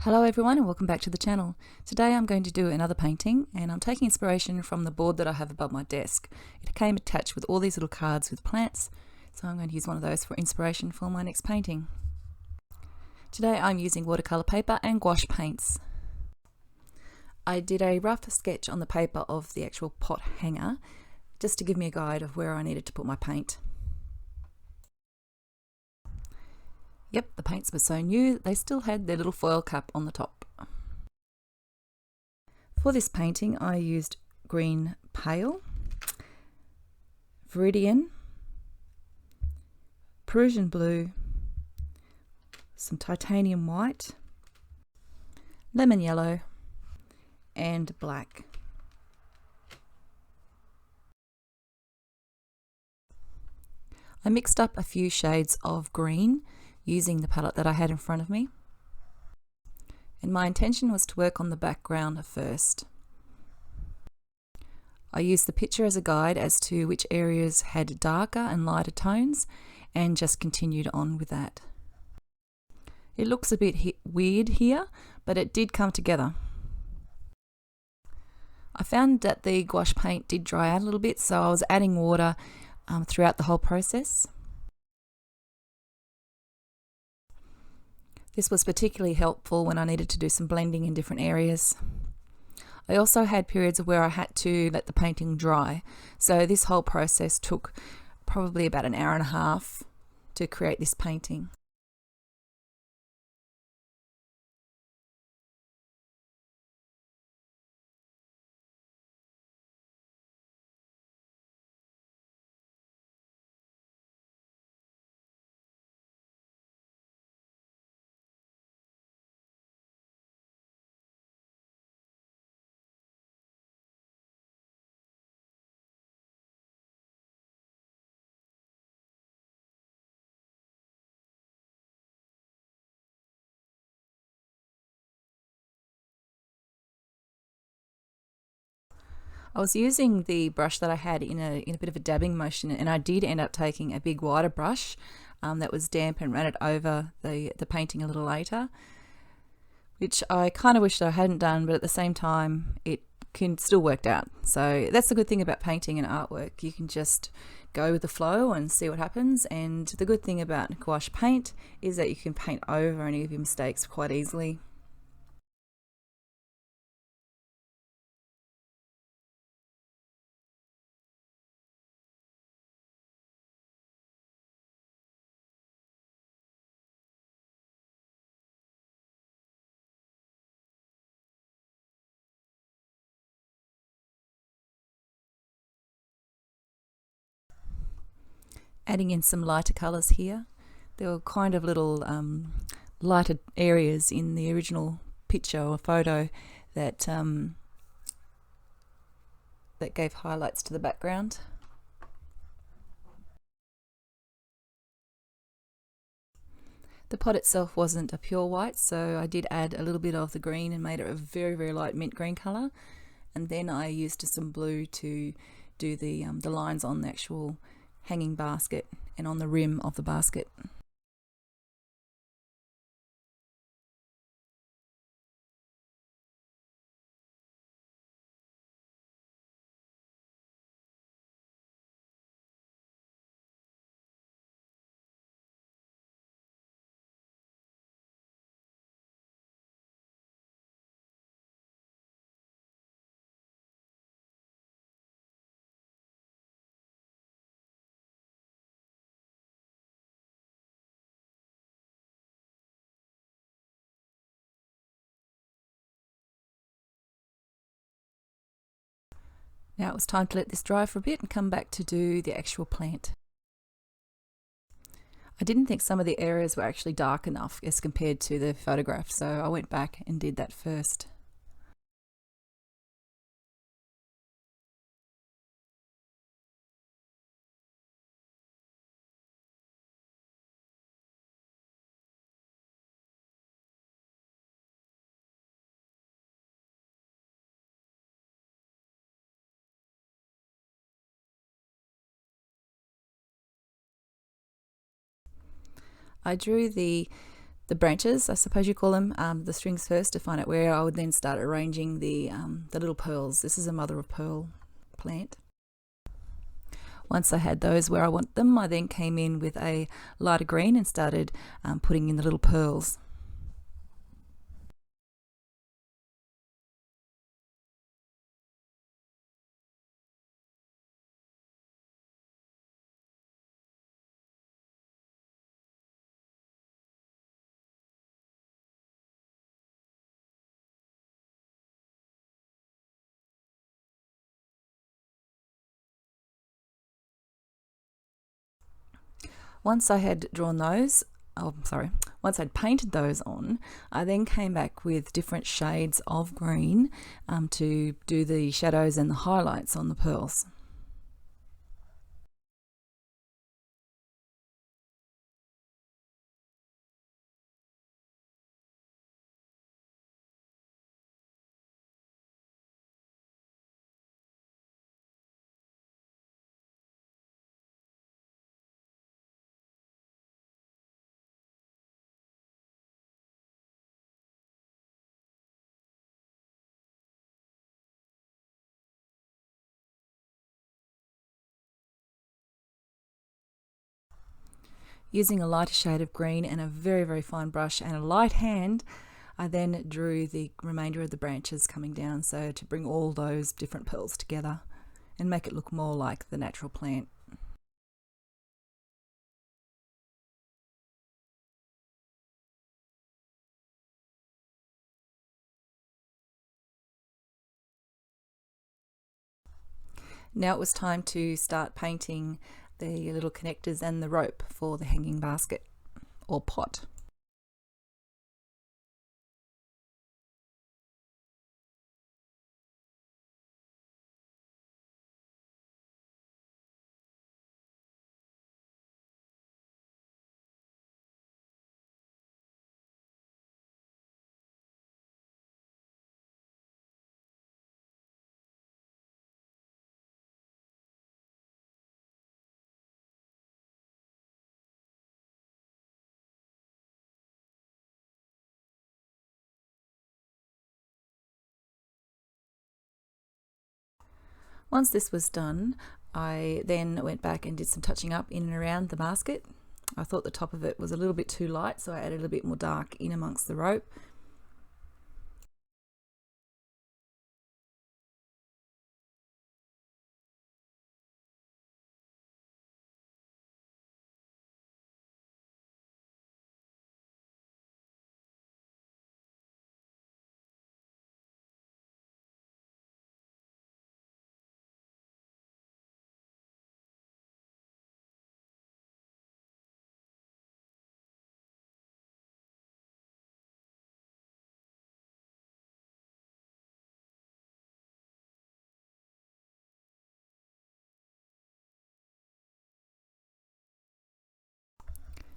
Hello everyone and welcome back to the channel. Today I'm going to do another painting and I'm taking inspiration from the board that I have above my desk. It came attached with all these little cards with plants, so I'm going to use one of those for inspiration for my next painting. Today I'm using watercolor paper and gouache paints. I did a rough sketch on the paper of the actual pot hanger just to give me a guide of where I needed to put my paint. Yep, the paints were so new they still had their little foil cap on the top. For this painting I used green pale, viridian, Perusian blue, some titanium white, lemon yellow and black. I mixed up a few shades of green using the palette that I had in front of me, and my intention was to work on the background first. I used the picture as a guide as to which areas had darker and lighter tones and just continued on with that. It looks a bit weird here, but it did come together. I found that the gouache paint did dry out a little bit, so I was adding water throughout the whole process. This was particularly helpful when I needed to do some blending in different areas. I also had periods where I had to let the painting dry, so this whole process took probably about an hour and a half to create this painting. I was using the brush that I had in a bit of a dabbing motion, and I did end up taking a big wider brush that was damp and ran it over the painting a little later, which I kind of wish that I hadn't done, but at the same time it can still work out. So that's the good thing about painting and artwork. You can just go with the flow and see what happens, and the good thing about gouache paint is that you can paint over any of your mistakes quite easily. Adding in some lighter colours here. There were kind of little lighter areas in the original picture or photo that that gave highlights to the background. The pot itself wasn't a pure white, so I did add a little bit of the green and made it a very, very light mint green colour. And then I used some blue to do the lines on the actual hanging basket and on the rim of the basket. Now it was time to let this dry for a bit and come back to do the actual plant. I didn't think some of the areas were actually dark enough as compared to the photograph, so I went back and did that first. I drew the the branches, I suppose you call them, the strings first to find out where I would then start arranging the little pearls. This is a mother of pearl plant. Once I had those where I want them, I then came in with a lighter green and started putting in the little pearls. Once I had drawn those, once I'd painted those on, I then came back with different shades of green to do the shadows and the highlights on the pearls. Using a lighter shade of green and a very, very fine brush and a light hand, I then drew the remainder of the branches coming down, so to bring all those different pearls together and make it look more like the natural plant. Now it was time to start painting the little connectors and the rope for the hanging basket or pot. Once this was done, I then went back and did some touching up in and around the basket. I thought the top of it was a little bit too light, so I added a little bit more dark in amongst the rope.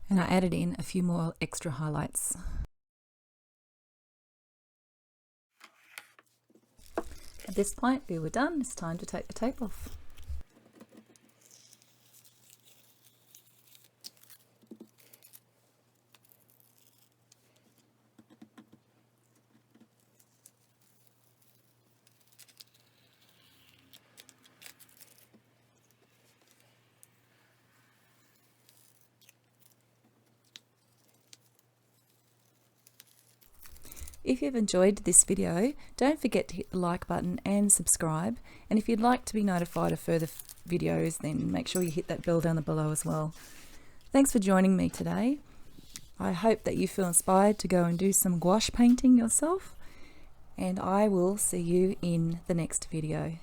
And I added in a few more extra highlights. At this point, we were done. It's time to take the tape off. If you've enjoyed this video, don't forget to hit the like button and subscribe. And if you'd like to be notified of further videos, then make sure you hit that bell down below as well. Thanks for joining me today. I hope that you feel inspired to go and do some gouache painting yourself. And I will see you in the next video.